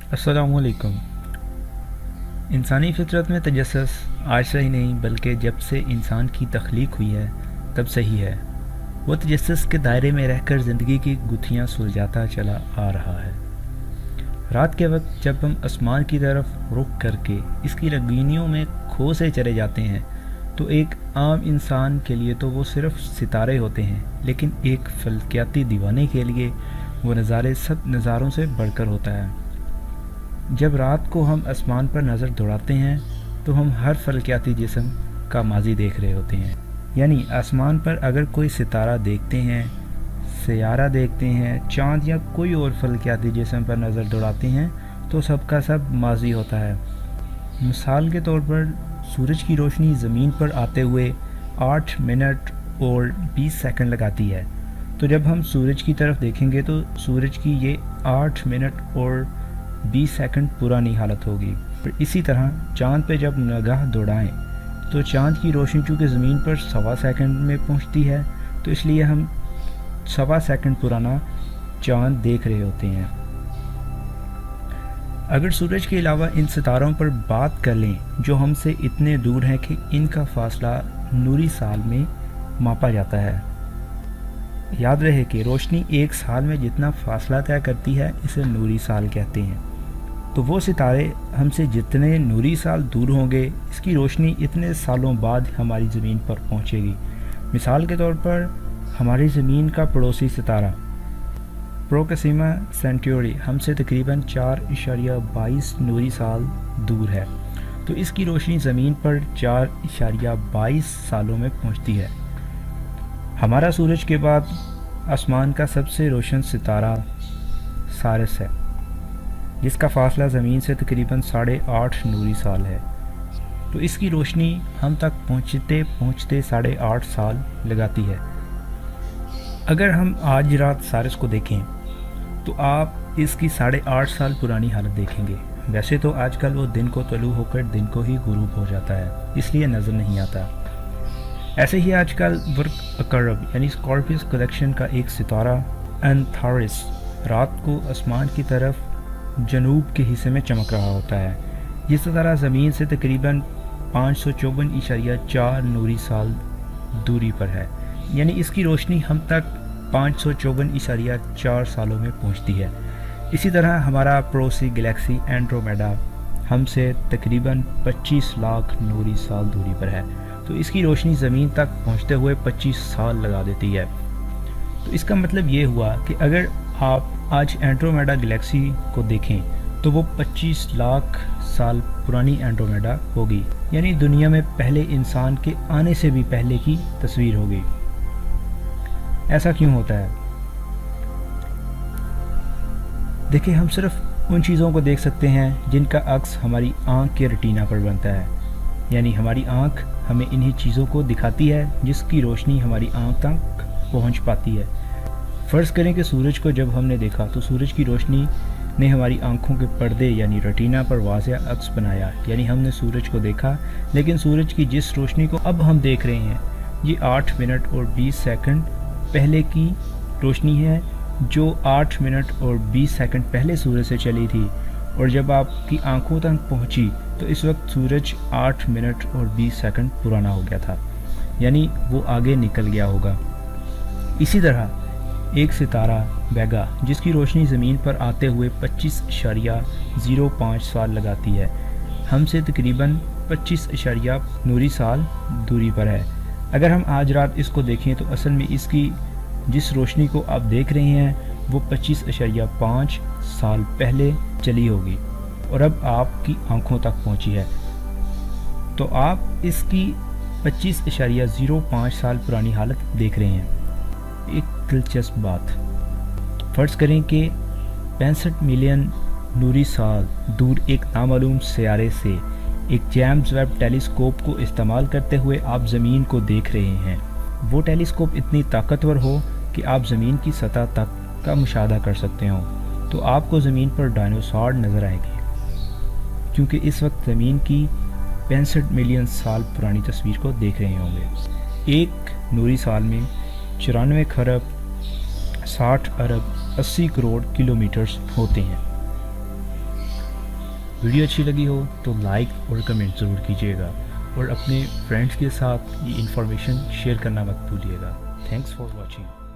अस्सलामुअलैकुम। इंसानी फितरत में तजस्सुस आज से ही नहीं बल्कि जब से इंसान की तख्लीक हुई है तब से ही है। वो तजस्सुस के दायरे में रहकर ज़िंदगी की गुत्थियाँ सुलझाता चला आ रहा है। रात के वक्त जब हम आसमान की तरफ रुख करके इसकी रंगीनियों में खो से चले जाते हैं तो एक आम इंसान के लिए तो वो सिर्फ सितारे होते हैं, लेकिन एक फल्कियाती दीवाने के लिए वो नज़ारे सब नज़ारों से बढ़कर होता है। जब रात को हम आसमान पर नज़र दौड़ाते हैं तो हम हर फल्कियाती जिस्म का माजी देख रहे होते हैं। यानी आसमान पर अगर कोई सितारा देखते हैं, सयारा देखते हैं, चाँद या कोई और फल्कियाती जिस्म पर नज़र दौड़ाते हैं तो सबका सब माजी होता है। मिसाल के तौर पर सूरज की रोशनी ज़मीन पर आते हुए 8 मिनट और 20 सेकंड लगाती है, तो जब हम सूरज की तरफ देखेंगे तो सूरज की ये 8 मिनट और 20 सेकंड पुरानी हालत होगी। पर इसी तरह चाँद पे जब निगाह दौड़ाएं तो चाँद की रोशनी चूँकि ज़मीन पर 1.25 सेकंड में पहुंचती है, तो इसलिए हम 1.25 सेकंड पुराना चाँद देख रहे होते हैं। अगर सूरज के अलावा इन सितारों पर बात कर लें जो हमसे इतने दूर हैं कि इनका फासला नूरी साल में मापा जाता है। याद रहे कि रोशनी एक साल में जितना फासला तय करती है इसे नूरी साल कहते हैं। तो वो सितारे हमसे जितने नूरी साल दूर होंगे, इसकी रोशनी इतने सालों बाद हमारी ज़मीन पर पहुंचेगी। मिसाल के तौर पर हमारी ज़मीन का पड़ोसी सितारा प्रोक्सिमा सेंटूरी हमसे तकरीबन 4.22 नूरी साल दूर है, तो इसकी रोशनी ज़मीन पर 4.22 सालों में पहुंचती है। हमारा सूरज के बाद आसमान का सबसे रोशन सितारा सारस है, जिसका फासला ज़मीन से तकरीबन 8.5 नूरी साल है, तो इसकी रोशनी हम तक पहुँचते पहुँचते 8.5 साल लगाती है। अगर हम आज रात सारस को देखें तो आप इसकी 8.5 साल पुरानी हालत देखेंगे। वैसे तो आजकल वो दिन को तलू होकर दिन को ही गुरूब हो जाता है, इसलिए नज़र नहीं आता। ऐसे ही आजकल वर्क अकरब यानी स्कॉर्पियस कलेक्शन का एक सितारा एंथारिस रात को आसमान की तरफ जनूब के हिस्से में चमक रहा होता है। ये सितारा ज़मीन से तकरीबन 554.4 नूरी साल दूरी पर है, यानी इसकी रोशनी हम तक 554.4 सालों में पहुंचती है। इसी तरह हमारा पड़ोसी गैलेक्सी एंड्रोमेडा हमसे तकरीबन 25 लाख नूरी साल दूरी पर है, तो इसकी रोशनी ज़मीन तक पहुंचते हुए 25 साल लगा देती है। तो इसका मतलब ये हुआ कि अगर आप आज एंड्रोमेडा गैलेक्सी को देखें तो वो 25 लाख साल पुरानी एंड्रोमेडा होगी, यानी दुनिया में पहले इंसान के आने से भी पहले की तस्वीर होगी। ऐसा क्यों होता है? देखिए, हम सिर्फ उन चीज़ों को देख सकते हैं जिनका अक्स हमारी आँख के रेटिना पर बनता है, यानी हमारी आँख हमें इन्हीं चीज़ों को दिखाती है जिसकी रोशनी हमारी आँख तक पहुँच पाती है। फ़र्ज़ करें कि सूरज को जब हमने देखा तो सूरज की रोशनी ने हमारी आँखों के पर्दे यानी रेटिना पर वाज़ेह अक्स बनाया, यानी हमने सूरज को देखा, लेकिन सूरज की जिस रोशनी को अब हम देख रहे हैं ये 8 मिनट और 20 सेकंड पहले की रोशनी है, जो 8 मिनट और 20 सेकंड पहले सूरज से चली थी, और जब आपकी आँखों तक पहुँची तो इस वक्त सूरज 8 मिनट और 20 सेकंड पुराना हो गया था, यानी वो आगे निकल गया होगा। इसी तरह एक सितारा वेगा जिसकी रोशनी ज़मीन पर आते हुए 25.05 साल लगाती है, हमसे तकरीबन 25 नूरी साल दूरी पर है। अगर हम आज रात इसको देखें तो असल में इसकी जिस रोशनी को आप देख रहे हैं वो 25.5 साल पहले चली होगी और अब आपकी आंखों तक पहुंची है। तो आप इसकी 25.05 साल पुरानी हालत देख रहे हैं। एक दिलचस्प बात, फ़र्ज़ करें कि 65 मिलियन नूरी साल दूर एक नामालूम सियारे से एक जेम्स वेब टेलीस्कोप को इस्तेमाल करते हुए आप ज़मीन को देख रहे हैं। वो टेलीस्कोप इतनी ताकतवर हो कि आप ज़मीन की सतह तक का मुशाहदा कर सकते हो, तो आपको ज़मीन पर डायनासोर नज़र आएगी, क्योंकि इस वक्त ज़मीन की 65 मिलियन साल पुरानी तस्वीर को देख रहे होंगे। एक नूरी साल में 94 खरब 60 अरब 80 करोड़ किलोमीटर्स होते हैं। ویڈیو اچھی لگی ہو تو لائک اور کمنٹ ضرور کیجیے گا، اور اپنے فرینڈس کے ساتھ یہ انفارمیشن شیئر کرنا مت بھولیے گا۔ Thanks for watching.